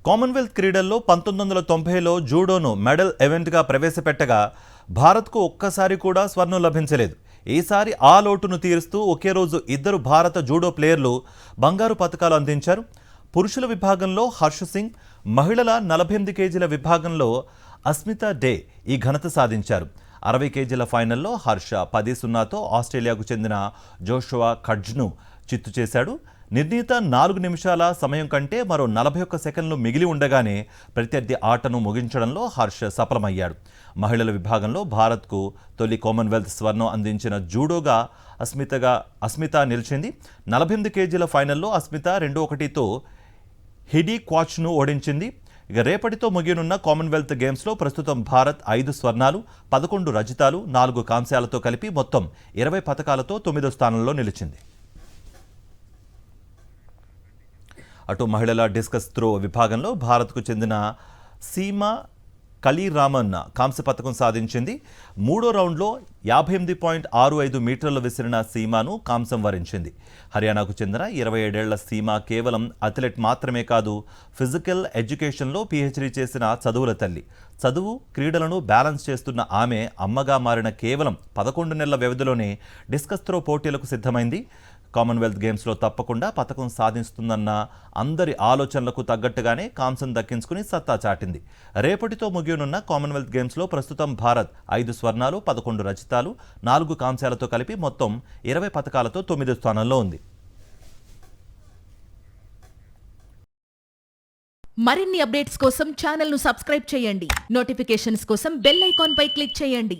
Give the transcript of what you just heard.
Commonwealth క్రీడల్లో 1990లో జూడోను medal ఈవెంట్గా ప్రవేశపెట్టగా భారత్కు ఒక్కసారి కూడా స్వర్ణం లభించలేదు. ఈసారి ఆ లోటును తీరుస్తూ ఒకే రోజు ఇద్దరు భారత జూడో ప్లేయర్లు బంగారు పతకాలు అందించారు. పురుషుల విభాగంలో హర్ష్ సింగ్, మహిళల 48 కేజీల విభాగంలో అస్మితా డే ఈ ఘనత సాధించారు. 60 కేజీల ఫైనల్లో హర్ష 10-0తో ఆస్ట్రేలియాకు చెందిన జోషువా కడ్జ్ను చిత్తు చేశాడు. నిర్ణీత 4 నిమిషాల సమయం కంటే మరో 41 సెకండ్లు మిగిలి ఉండగానే ప్రత్యర్థి ఆటను ముగించడంలో హర్ష సఫలమయ్యాడు. మహిళల విభాగంలో భారత్కు తొలి కామన్వెల్త్ స్వర్ణం అందించిన జూడోగా అస్మిత నిలిచింది. 48 కేజీల ఫైనల్లో అస్మిత 2-1తో హిడీ క్వాచ్ను ఓడించింది. ఇక రేపటితో ముగియనున్న కామన్వెల్త్ గేమ్స్లో ప్రస్తుతం భారత్ 5 స్వర్ణాలు, 11 రజతాలు, 4 కాంస్యాలతో కలిపి మొత్తం 20 పతకాలతో 9వ స్థానంలో నిలిచింది. అటు మహిళల డిస్కస్ త్రో విభాగంలో భారత్కు చెందిన సీమా కలీరామన్ కాంస్య పతకం సాధించింది. మూడో రౌండ్లో 58.65 మీటర్లు విసిరిన సీమాను కాంస్యం వరించింది. హర్యానాకు చెందిన 27 ఏళ్ల సీమా కేవలం అథ్లెట్ మాత్రమే కాదు, ఫిజికల్ ఎడ్యుకేషన్లో పీహెచ్డీ చేసిన చదువుల తల్లి. చదువు, క్రీడలను బ్యాలెన్స్ చేస్తున్న ఆమె అమ్మగా మారిన కేవలం 11 నెలల వ్యవధిలోనే డిస్కస్ త్రో పోటీలకు సిద్ధమైంది. కామన్వెల్త్ గేమ్స్లో తప్పకుండా పతకం సాధిస్తుందన్న అందరి ఆలోచనలకు తగ్గట్టుగానే కాంస్యం దక్కించుకుని సత్తా చాటింది. రేపటితో ముగియనున్న కామన్వెల్త్ గేమ్స్లో ప్రస్తుతం భారత్ 5 స్వర్ణాలు, 11 రజతాలు, 4 కాంస్యాలతో కలిపి మొత్తం 20 పతకాలతో 9వ స్థానంలో ఉంది. మరిన్ని అప్డేట్స్ కోసం ఛానల్ను సబ్స్క్రైబ్ చేయండి. నోటిఫికేషన్స్ కోసం బెల్ ఐకాన్ పై క్లిక్ చేయండి.